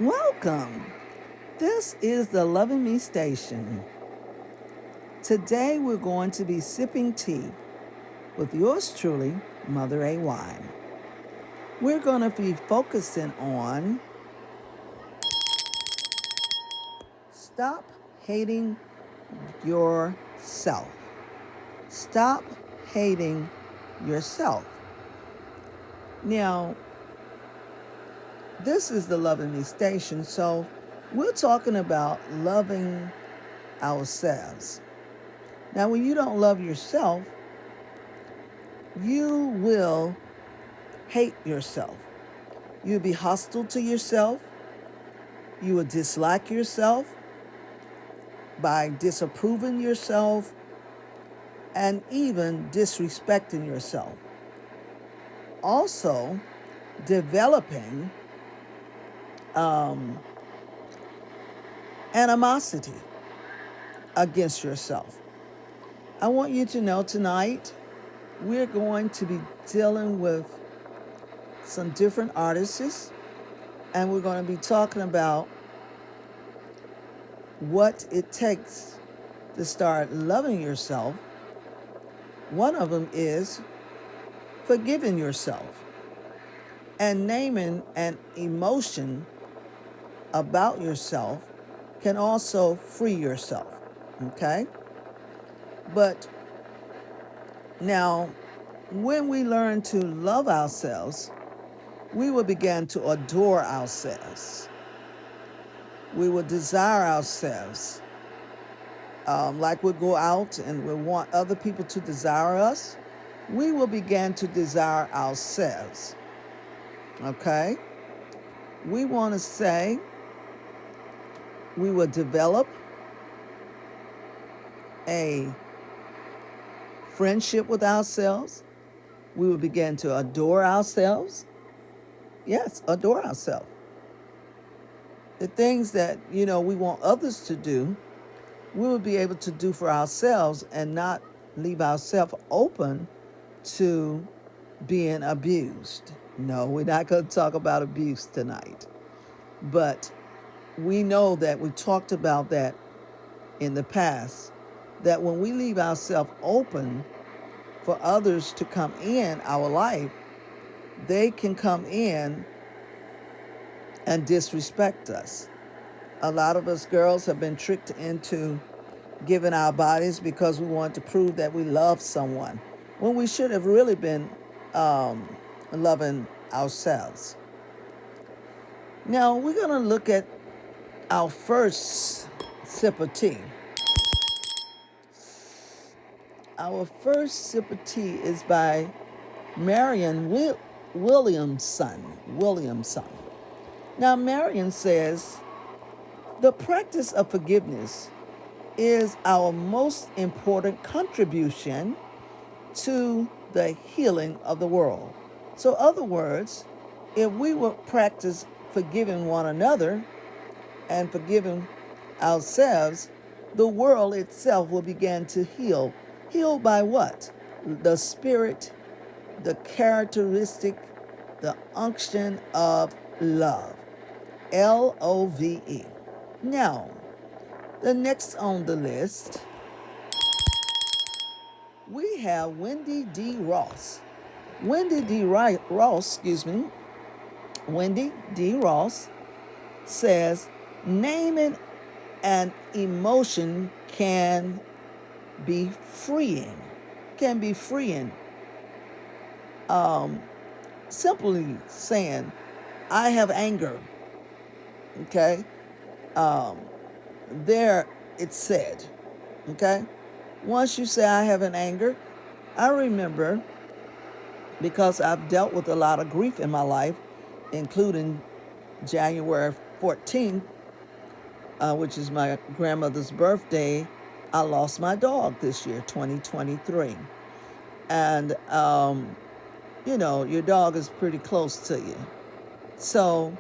Welcome. This is the Loving Me Station. Today we're going to be sipping tea with yours truly, Mother AY. We're going to be focusing on stop hating yourself. Stop hating yourself. Now, this is the Loving Me Station, so we're talking about loving ourselves. Now, when you don't love yourself, you will hate yourself. You'll be hostile to yourself. You will dislike yourself by disapproving yourself and even disrespecting yourself. Also, developing animosity against yourself. I want you to know tonight we're going to be dealing with some different artists, and we're going to be talking about what it takes to start loving yourself. One of them is forgiving yourself and naming an emotion about yourself can also free yourself. Okay? But now, when we learn to love ourselves, we will begin to adore ourselves. We will desire ourselves. Like we go out and we want other people to desire us, we will begin to desire ourselves. Okay? We want to say we will develop a friendship with ourselves. We will begin to adore ourselves. Yes, adore ourselves. The things that, we want others to do, we will be able to do for ourselves and not leave ourselves open to being abused. No, we're not going to talk about abuse tonight. But we know that we talked about that in the past, that when we leave ourselves open for others to come in our life, they can come in and disrespect us. A lot of us girls have been tricked into giving our bodies because we want to prove that we love someone, when we should have really been loving ourselves. Now, we're going to look at our first sip of tea. Our first sip of tea is by Marion Williamson. Now, Marion says, the practice of forgiveness is our most important contribution to the healing of the world. So, in other words, if we would practice forgiving one another and forgiving ourselves, the world itself will begin to heal. Healed by what? The spirit, the characteristic, the unction of love. LOVE. Now, the next on the list, we have Wendy D. Ross. Wendy D. Ross says, naming an emotion can be freeing. Simply saying, I have anger. Okay? There it's said. Okay? Once you say, I have an anger, I remember, because I've dealt with a lot of grief in my life, including January 14th, which is my grandmother's birthday, I lost my dog this year, 2023. And, your dog is pretty close to you. So,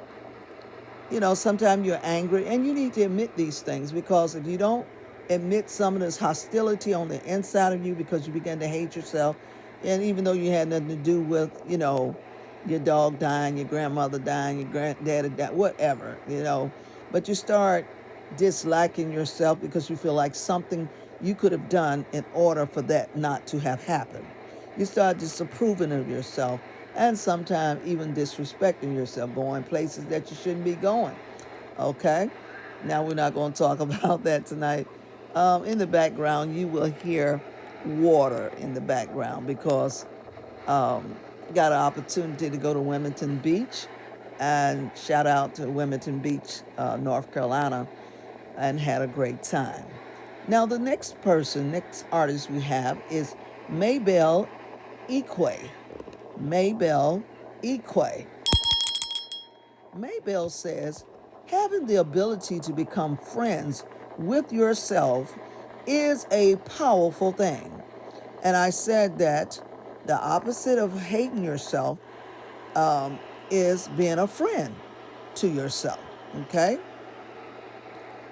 sometimes you're angry, and you need to admit these things, because if you don't admit some of this hostility on the inside of you because you begin to hate yourself, and even though you had nothing to do with, your dog dying, your grandmother dying, your granddaddy dying, whatever, But you start disliking yourself because you feel like something you could have done in order for that not to have happened. You start disapproving of yourself and sometimes even disrespecting yourself, going places that you shouldn't be going. Okay? Now, we're not going to talk about that tonight. In the background, you will hear water in the background because got an opportunity to go to Wilmington Beach, and shout out to Wilmington Beach, North Carolina, and had a great time. Now, the next artist we have is Maybelle Equa. Maybelle Equa. Maybelle says, having the ability to become friends with yourself is a powerful thing. And I said that the opposite of hating yourself is being a friend to yourself. Okay?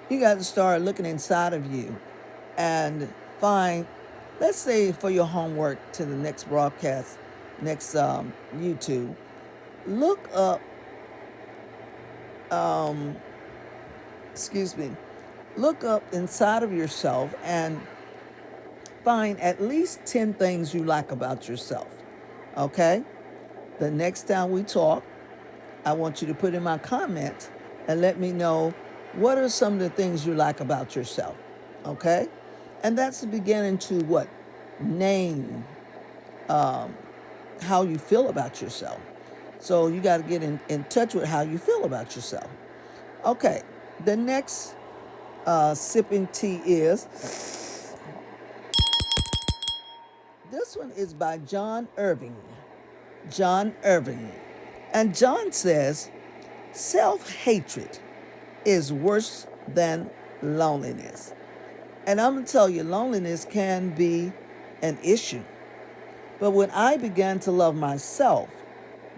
You got to start looking inside of you and find, let's say for your homework to the next broadcast, next YouTube, look up, um, excuse me, look up inside of yourself and find at least 10 things you like about yourself. Okay? The next time we talk, I want you to put in my comments and let me know what are some of the things you like about yourself. Okay? And that's the beginning to what? Name how you feel about yourself. So you got to get in touch with how you feel about yourself. Okay. The next sipping tea is, this one is by John Irving. John Irving. And John says, self-hatred is worse than loneliness. And I'm going to tell you, loneliness can be an issue. But when I began to love myself,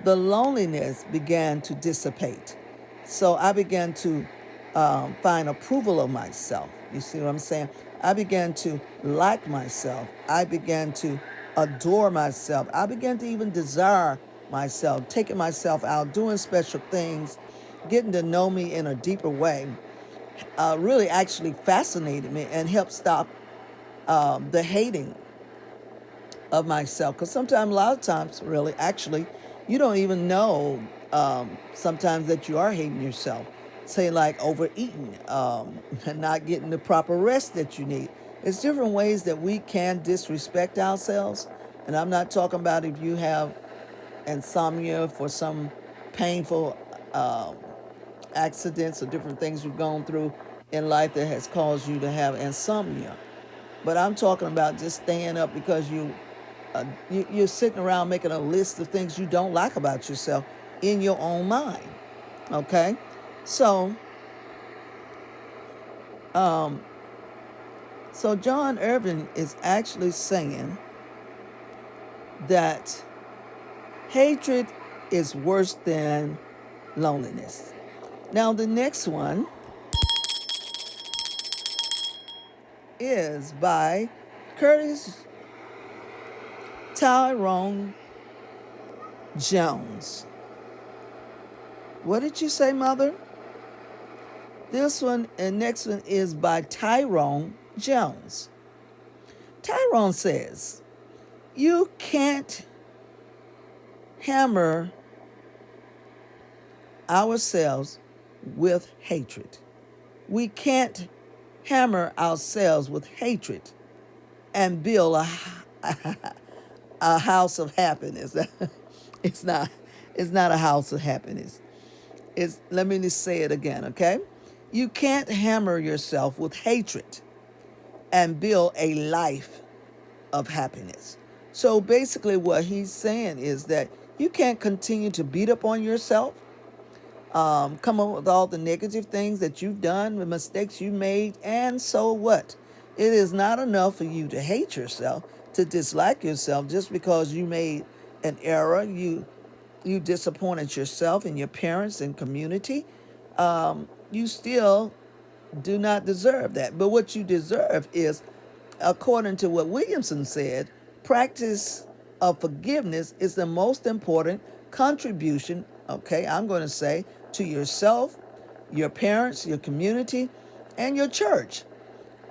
the loneliness began to dissipate. So I began to find approval of myself. You see what I'm saying? I began to like myself. I began to adore myself. I began to even desire myself, taking myself out, doing special things, getting to know me in a deeper way, really actually fascinated me and helped stop the hating of myself. Because sometimes, a lot of times, really, actually, you don't even know sometimes that you are hating yourself. Say, like overeating and not getting the proper rest that you need. It's different ways that we can disrespect ourselves. And I'm not talking about if you have insomnia for some painful accidents or different things you've gone through in life that has caused you to have insomnia. But I'm talking about just staying up because you're sitting around making a list of things you don't like about yourself in your own mind. Okay? So, so John Irving is actually saying that hatred is worse than loneliness. Now, the next one is by Curtis Tyrone Jones. What did you say, Mother? This one and next one is by Tyrone Jones. Tyrone says, you can't hammer ourselves with hatred. We can't hammer ourselves with hatred and build a house of happiness. It's not a house of happiness. Let me just say it again, okay? You can't hammer yourself with hatred and build a life of happiness. So basically what he's saying is that you can't continue to beat up on yourself, come up with all the negative things that you've done, the mistakes you made, and so what? It is not enough for you to hate yourself, to dislike yourself just because you made an error, you disappointed yourself and your parents and community. You still do not deserve that. But what you deserve is, according to what Williamson said, practice of forgiveness is the most important contribution, okay, I'm going to say, to yourself, your parents, your community, and your church.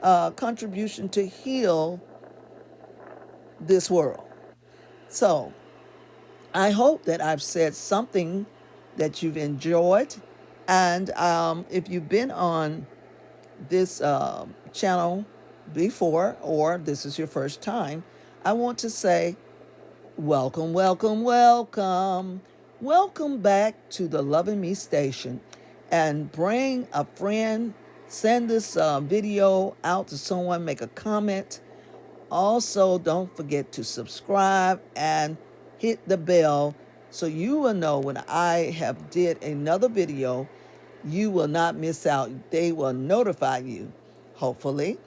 Contribution to heal this world. So I hope that I've said something that you've enjoyed. And if you've been on this channel before, or this is your first time, I want to say welcome, welcome, welcome. Welcome back to the Loving Me station. And bring a friend, send this video out to someone, make a comment. Also, don't forget to subscribe and hit the bell so you will know when I have did another video. You will not miss out. They will notify you, hopefully,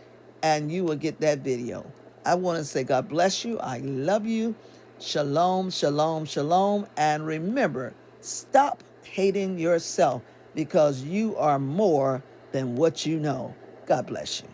and you will get that video. I want to say God bless you. I love you. Shalom, shalom, shalom. And remember, stop hating yourself because you are more than what you know. God bless you.